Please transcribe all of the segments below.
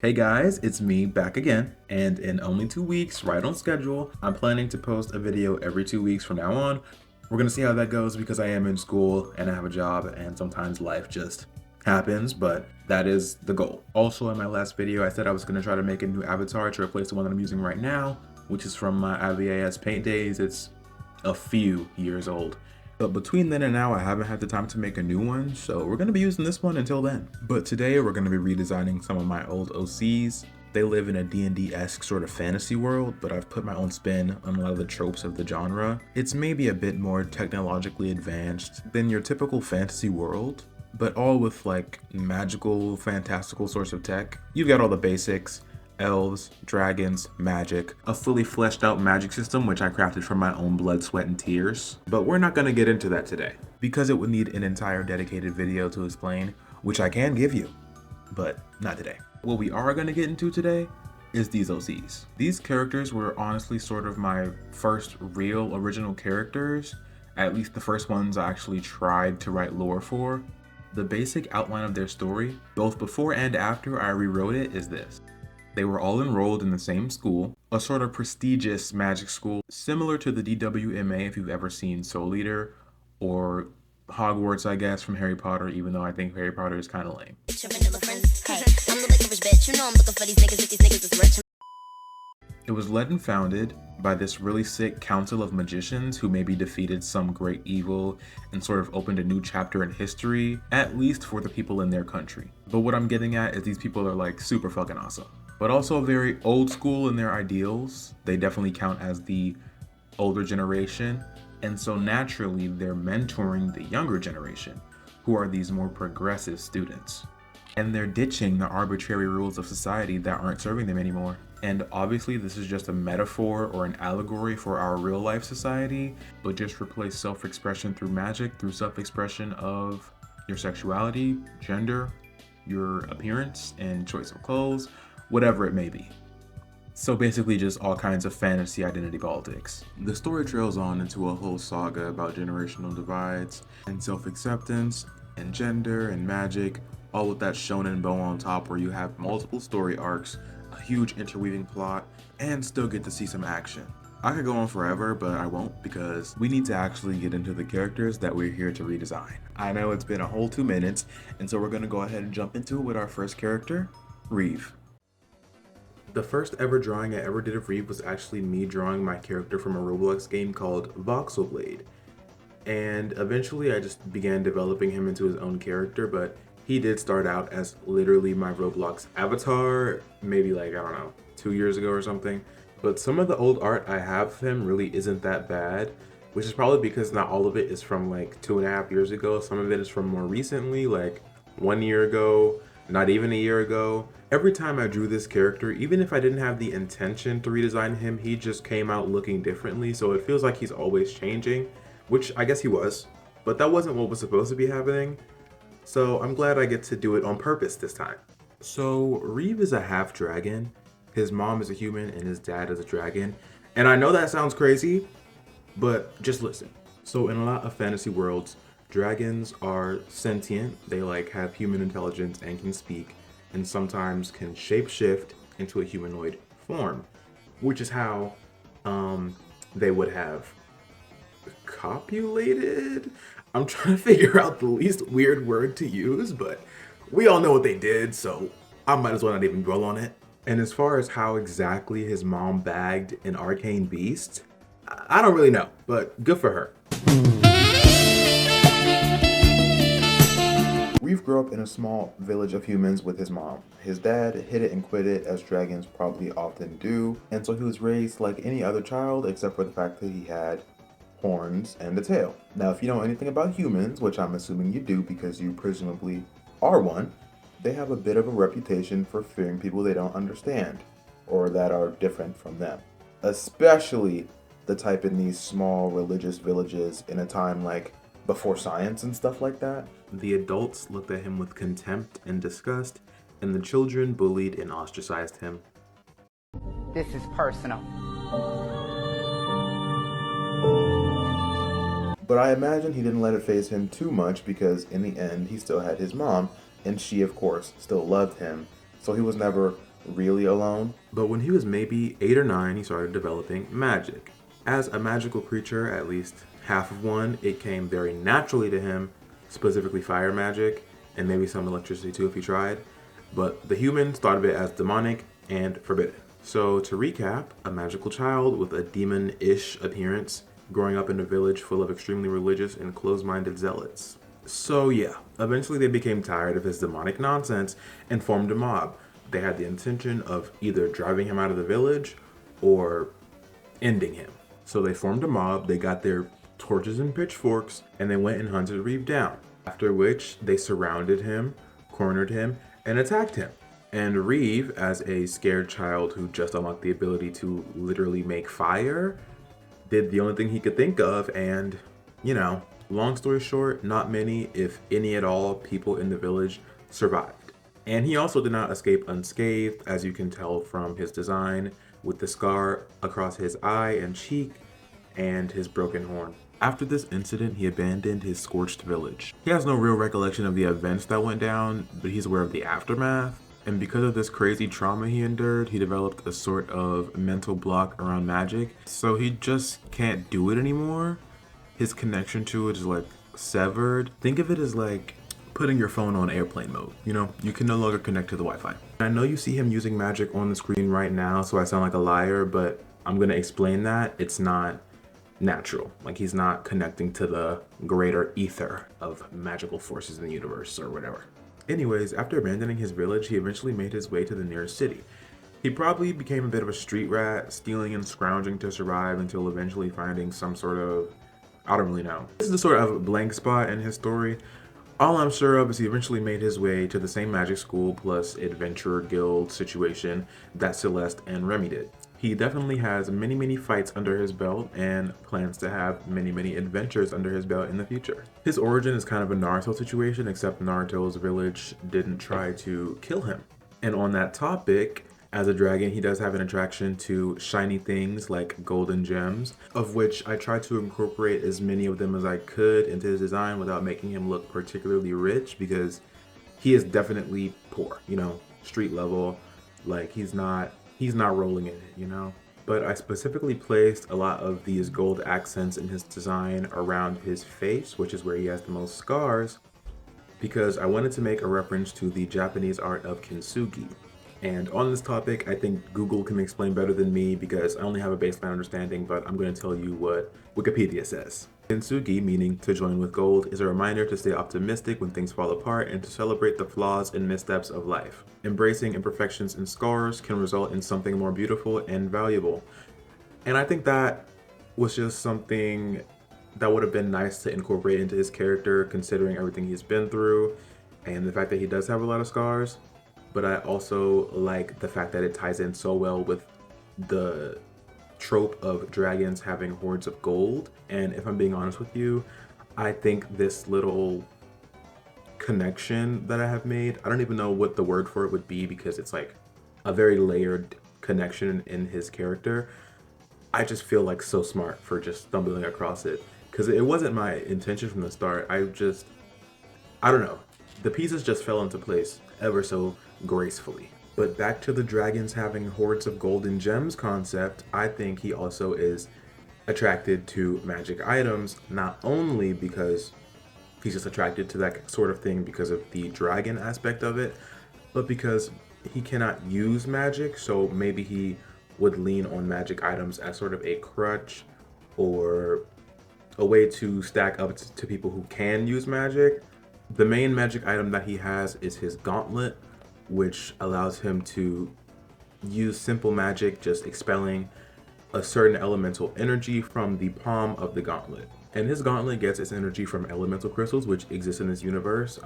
Hey guys, it's me back again, and in only 2 weeks, right on schedule, I'm planning to post a video every 2 weeks from now on. We're gonna see how that goes because I am in school and I have a job, and sometimes life just happens, but that is the goal. Also, in my last video, I said I was gonna try to make a new avatar to replace the one that I'm using right now, which is from my IVAS paint days. It's a few years old. But between then and now, I haven't had the time to make a new one, so we're going to be using this one until then. But today, we're going to be redesigning some of my old OCs. They live in a D&D-esque sort of fantasy world, but I've put my own spin on a lot of the tropes of the genre. It's maybe a bit more technologically advanced than your typical fantasy world, but all with like magical, fantastical sorts of tech. You've got all the basics: elves, dragons, magic, a fully fleshed out magic system which I crafted from my own blood, sweat, and tears. But we're not gonna get into that today, because it would need an entire dedicated video to explain, which I can give you, but not today. What we are gonna get into today is these OCs. These characters were honestly sort of my first real original characters, at least the first ones I actually tried to write lore for. The basic outline of their story, both before and after I rewrote it, is this. They were all enrolled in the same school, a sort of prestigious magic school, similar to the DWMA if you've ever seen Soul Eater, or Hogwarts, I guess, from Harry Potter, even though I think Harry Potter is kind of lame. It was led and founded by this really sick council of magicians who maybe defeated some great evil and sort of opened a new chapter in history, at least for the people in their country. But what I'm getting at is these people are like super fucking awesome, but also very old school in their ideals. They definitely count as the older generation, and so naturally they're mentoring the younger generation, who are these more progressive students. And they're ditching the arbitrary rules of society that aren't serving them anymore. And obviously this is just a metaphor or an allegory for our real life society, but just replace self-expression through magic, through self-expression of your sexuality, gender, your appearance, and choice of clothes, whatever it may be. So basically just all kinds of fantasy identity politics. The story trails on into a whole saga about generational divides and self-acceptance and gender and magic, all with that shonen bow on top where you have multiple story arcs, a huge interweaving plot, and still get to see some action. I could go on forever, but I won't, because we need to actually get into the characters that we're here to redesign. I know it's been a whole 2 minutes, and so we're gonna go ahead and jump into it with our first character, Reeve. The first ever drawing I ever did of Reeve was actually me drawing my character from a Roblox game called Voxel Blade. And eventually I just began developing him into his own character, but he did start out as literally my Roblox avatar, maybe like, I don't know, 2 years ago or something. But some of the old art I have of him really isn't that bad, which is probably because not all of it is from like 2.5 years ago. Some of it is from more recently, like 1 year ago, not even a year ago. Every time I drew this character, even if I didn't have the intention to redesign him, he just came out looking differently, so it feels like he's always changing, which I guess he was, but that wasn't what was supposed to be happening. So I'm glad I get to do it on purpose this time. So Reeve is a half dragon. His mom is a human and his dad is a dragon. And I know that sounds crazy, but just listen. So in a lot of fantasy worlds, dragons are sentient. They like have human intelligence and can speak, and sometimes can shapeshift into a humanoid form, which is how they would have copulated? I'm trying to figure out the least weird word to use, but we all know what they did, so I might as well not even dwell on it. And as far as how exactly his mom bagged an arcane beast, I don't really know, but good for her. Reeve grew up in a small village of humans with his mom. His dad hit it and quit it, as dragons probably often do, and so he was raised like any other child except for the fact that he had horns and a tail. Now, if you know anything about humans, which I'm assuming you do because you presumably are one, they have a bit of a reputation for fearing people they don't understand or that are different from them. Especially the type in these small religious villages in a time like before science and stuff like that. The adults looked at him with contempt and disgust, and the children bullied and ostracized him. This is personal. But I imagine he didn't let it faze him too much, because in the end he still had his mom, and she of course still loved him, so he was never really alone. But when he was maybe 8 or 9, he started developing magic. As a magical creature, at least half of one, it came very naturally to him, specifically fire magic, and maybe some electricity too if he tried. But the humans thought of it as demonic and forbidden. So to recap, a magical child with a demon-ish appearance, growing up in a village full of extremely religious and closed-minded zealots. So yeah, eventually they became tired of his demonic nonsense and formed a mob. They had the intention of either driving him out of the village or ending him. So they formed a mob, they got their torches and pitchforks, and they went and hunted Reeve down. After which they surrounded him, cornered him, and attacked him. And Reeve, as a scared child who just unlocked the ability to literally make fire, did the only thing he could think of, and, you know, long story short, not many, if any at all, people in the village survived. And he also did not escape unscathed, as you can tell from his design, with the scar across his eye and cheek, and his broken horn. After this incident, he abandoned his scorched village. He has no real recollection of the events that went down, but he's aware of the aftermath. And because of this crazy trauma he endured, he developed a sort of mental block around magic. So he just can't do it anymore. His connection to it is like severed. Think of it as like putting your phone on airplane mode. You know, you can no longer connect to the Wi-Fi. I know you see him using magic on the screen right now, so I sound like a liar, but I'm gonna explain that it's not natural. Like, he's not connecting to the greater ether of magical forces in the universe or whatever. Anyways, after abandoning his village, he eventually made his way to the nearest city. He probably became a bit of a street rat, stealing and scrounging to survive until eventually finding some sort of, I don't really know. This is the sort of blank spot in his story. All I'm sure of is he eventually made his way to the same magic school plus adventurer guild situation that Celeste and Remy did. He definitely has many fights under his belt and plans to have many adventures under his belt in the future. His origin is kind of a Naruto situation, except Naruto's village didn't try to kill him. And on that topic, as a dragon, he does have an attraction to shiny things like golden gems, of which I tried to incorporate as many of them as I could into his design without making him look particularly rich, because he is definitely poor, you know, street level. Like, he's not rolling in it, you know? But I specifically placed a lot of these gold accents in his design around his face, which is where he has the most scars, because I wanted to make a reference to the Japanese art of kintsugi. And on this topic, I think Google can explain better than me because I only have a baseline understanding, but I'm going to tell you what Wikipedia says. Kintsugi, meaning to join with gold, is a reminder to stay optimistic when things fall apart and to celebrate the flaws and missteps of life. Embracing imperfections and scars can result in something more beautiful and valuable. And I think that was just something that would have been nice to incorporate into his character, considering everything he's been through and the fact that he does have a lot of scars. But I also like the fact that it ties in so well with the trope of dragons having hordes of gold. And if I'm being honest with you, I think this little connection that I have made, I don't even know what the word for it would be because it's like a very layered connection in his character. I just feel like so smart for just stumbling across it because it wasn't my intention from the start. I don't know. The pieces just fell into place ever so gracefully. But back to the dragons having hordes of golden gems concept, I think he also is attracted to magic items, not only because he's just attracted to that sort of thing because of the dragon aspect of it, but because he cannot use magic, so maybe he would lean on magic items as sort of a crutch or a way to stack up to people who can use magic. The main magic item that he has is his gauntlet, which allows him to use simple magic, just expelling a certain elemental energy from the palm of the gauntlet. And his gauntlet gets its energy from elemental crystals, which exist in this universe.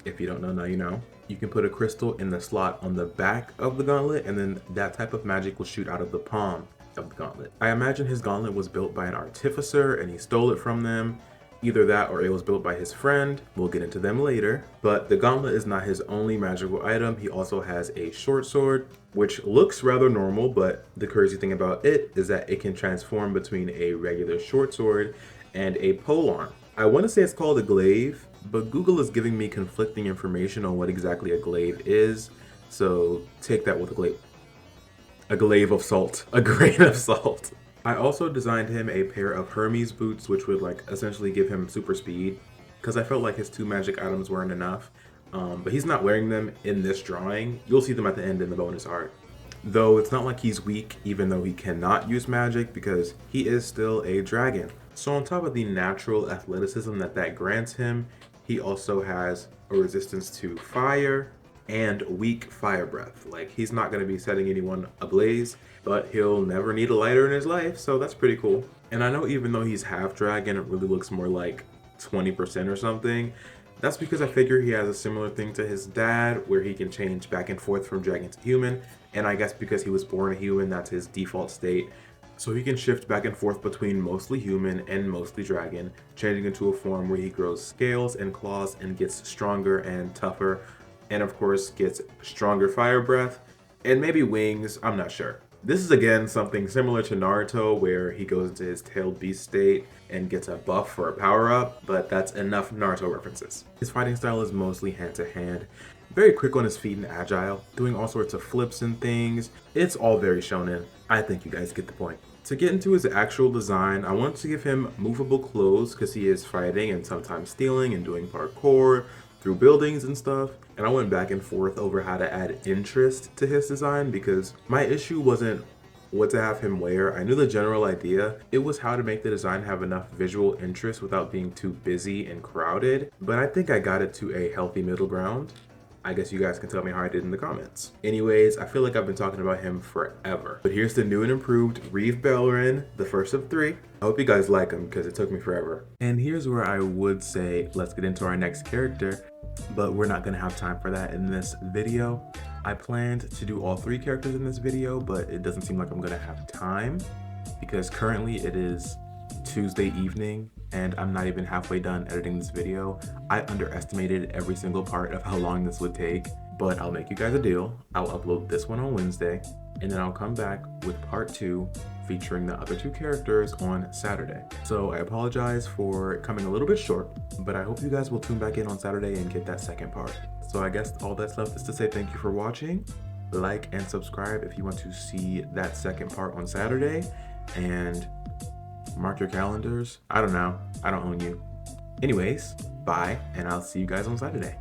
If you don't know, now you know. You can put a crystal in the slot on the back of the gauntlet, and then that type of magic will shoot out of the palm of the gauntlet. I imagine his gauntlet was built by an artificer and he stole it from them. Either that or it was built by his friend. We'll get into them later. But the gauntlet is not his only magical item. He also has a short sword, which looks rather normal, but the crazy thing about it is that it can transform between a regular short sword and a polearm. I want to say it's called a glaive, but Google is giving me conflicting information on what exactly a glaive is, so take that with a A glaive of salt. A grain of salt. I also designed him a pair of Hermes boots, which would like essentially give him super speed, because I felt like his 2 magic items weren't enough. But he's not wearing them in this drawing. You'll see them at the end in the bonus art. Though it's not like he's weak, even though he cannot use magic, because he is still a dragon. So on top of the natural athleticism that grants him, he also has a resistance to fire and weak fire breath. Like, he's not going to be setting anyone ablaze, but he'll never need a lighter in his life, so that's pretty cool. And I know even though he's half dragon, it really looks more like 20% or something. That's because I figure he has a similar thing to his dad, where he can change back and forth from dragon to human, and I guess because he was born a human, that's his default state. So he can shift back and forth between mostly human and mostly dragon, changing into a form where he grows scales and claws and gets stronger and tougher, and of course gets stronger fire breath, and maybe wings, I'm not sure. This is again something similar to Naruto, where he goes into his tailed beast state and gets a buff for a power up, but that's enough Naruto references. His fighting style is mostly hand to hand, very quick on his feet and agile, doing all sorts of flips and things. It's all very shonen. I think you guys get the point. To get into his actual design, I wanted to give him movable clothes because he is fighting and sometimes stealing and doing parkour through buildings and stuff. And I went back and forth over how to add interest to his design, because my issue wasn't what to have him wear. I knew the general idea. It was how to make the design have enough visual interest without being too busy and crowded. But I think I got it to a healthy middle ground. I guess you guys can tell me how I did in the comments. Anyways, I feel like I've been talking about him forever. But here's the new and improved Reeve Bellerin, the first of 3. I hope you guys like him because it took me forever. And here's where I would say, let's get into our next character, but we're not gonna have time for that in this video. I planned to do all 3 characters in this video, but it doesn't seem like I'm gonna have time because currently it is Tuesday evening and I'm not even halfway done editing this video. I underestimated every single part of how long this would take, but I'll make you guys a deal. I'll upload this one on Wednesday, and then I'll come back with part 2 featuring the other 2 characters on Saturday. So I apologize for coming a little bit short, but I hope you guys will tune back in on Saturday and get that second part. So I guess all that's left is to say thank you for watching. Like and subscribe if you want to see that second part on Saturday, and mark your calendars. I don't know. I don't own you. Anyways, bye, and I'll see you guys on Saturday.